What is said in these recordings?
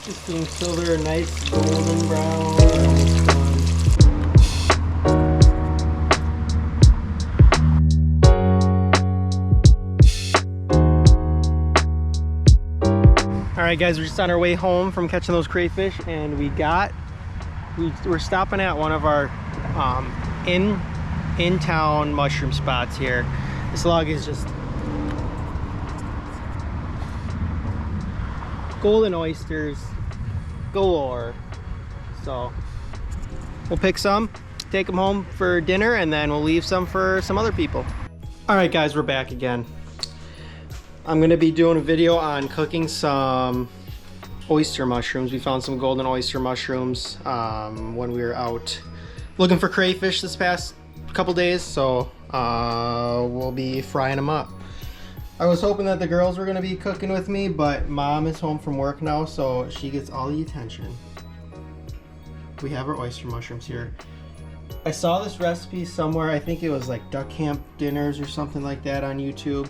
Just until they're a nice golden brown. They're almost done. All right, guys, we're just on our way home from catching those crayfish, and we're stopping at one of our in-town mushroom spots here. This log is just golden oysters galore. So we'll pick some, take them home for dinner, and then we'll leave some for some other people. All right, guys, we're back again. I'm gonna be doing a video on cooking some oyster mushrooms. We found some golden oyster mushrooms when we were out looking for crayfish this past couple days, so we'll be frying them up. I was hoping that the girls were gonna be cooking with me, but Mom is home from work now, so she gets all the attention. We have our oyster mushrooms here. I saw this recipe somewhere. I think it was like duck camp dinners or something like that on YouTube.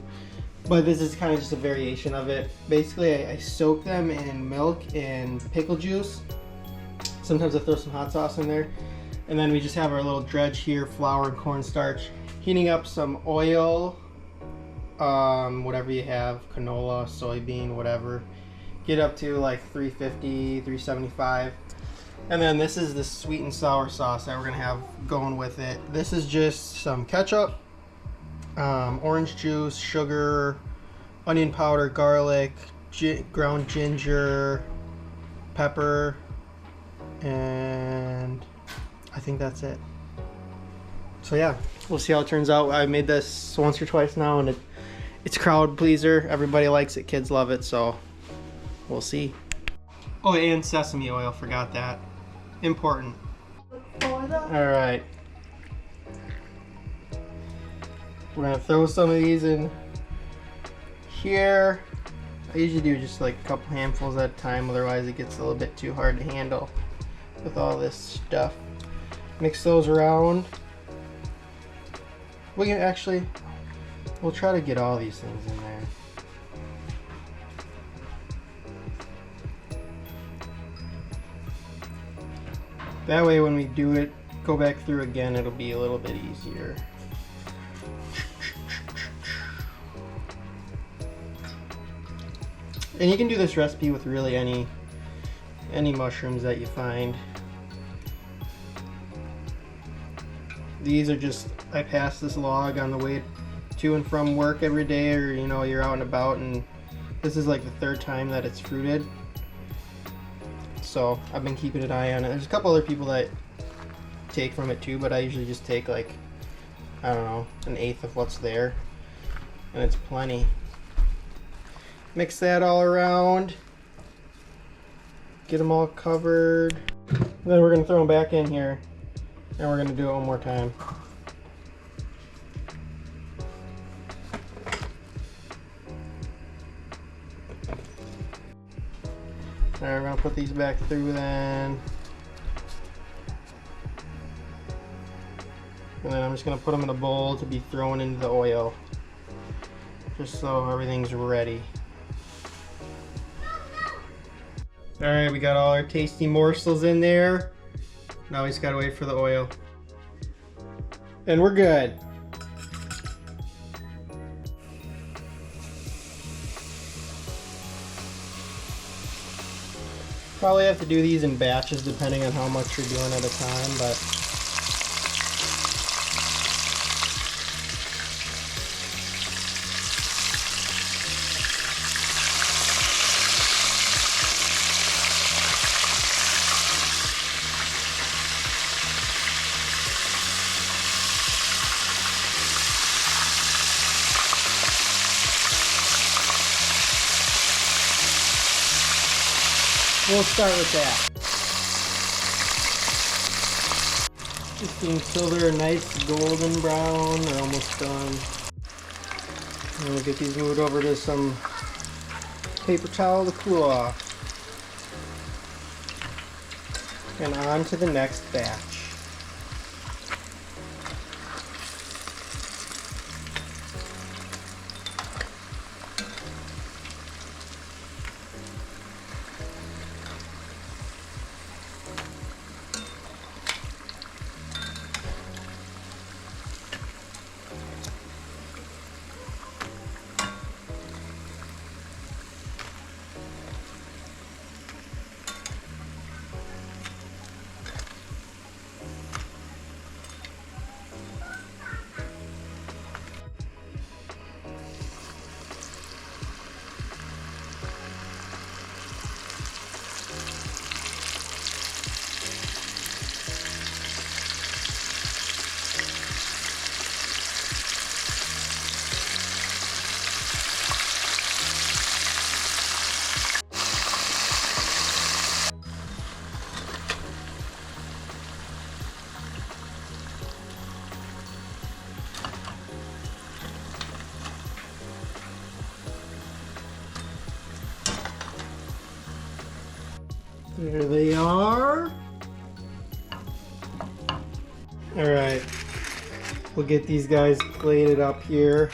But this is kind of just a variation of it. Basically, I soak them in milk and pickle juice. Sometimes I throw some hot sauce in there. And then we just have our little dredge here, flour and cornstarch. Heating up some oil, whatever you have, canola, soybean, whatever. Get up to like 350, 375. And then this is the sweet and sour sauce that we're gonna have going with it. This is just some ketchup, orange juice, sugar, onion powder, garlic, ground ginger, pepper, and I think that's it. So yeah, we'll see how it turns out. I made this once or twice now, and it's a crowd pleaser. Everybody likes it, kids love it, so we'll see. Oh, and sesame oil, forgot that. Important. All right. We're gonna throw some of these in here. I usually do just like a couple handfuls at a time, otherwise it gets a little bit too hard to handle with all this stuff. Mix those around. We can actually, we'll try to get all these things in there. That way when we do it, go back through again, it'll be a little bit easier. And you can do this recipe with really any mushrooms that you find. These are just, I pass this log on the way to and from work every day, or you know, you're out and about, and this is like the third time that it's fruited. So I've been keeping an eye on it. There's a couple other people that take from it too, but I usually just take like, I don't know, 1/8 of what's there, and it's plenty. Mix that all around, get them all covered. Then we're gonna throw them back in here, and we're gonna do it one more time. Alright, we're gonna put these back through then. And then I'm just gonna put them in a bowl to be thrown into the oil, just so everything's ready. Alright, we got all our tasty morsels in there. Now we just gotta wait for the oil. And we're good. Probably have to do these in batches depending on how much you're doing at a time, but we'll start with that. Just until they're a nice golden brown. They're almost done. And we'll get these moved over to some paper towel to cool off. And on to the next batch. There they are. All right, we'll get these guys plated up here.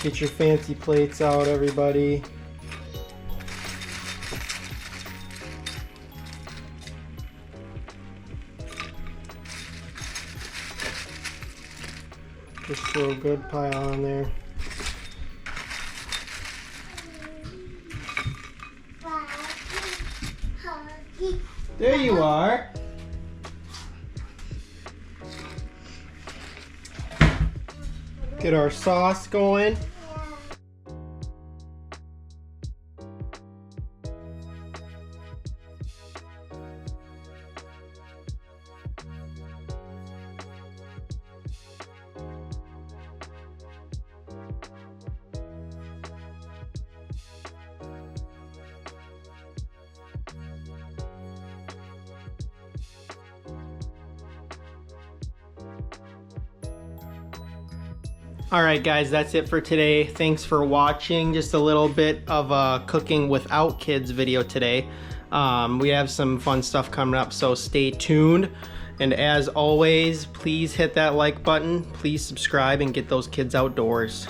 Get your fancy plates out, everybody. Just throw a good pile on there. There you are. Get our sauce going. Alright guys, that's it for today. Thanks for watching. Just a little bit of a cooking without kids video today. We have some fun stuff coming up, so stay tuned. And as always, please hit that like button, please subscribe, and get those kids outdoors.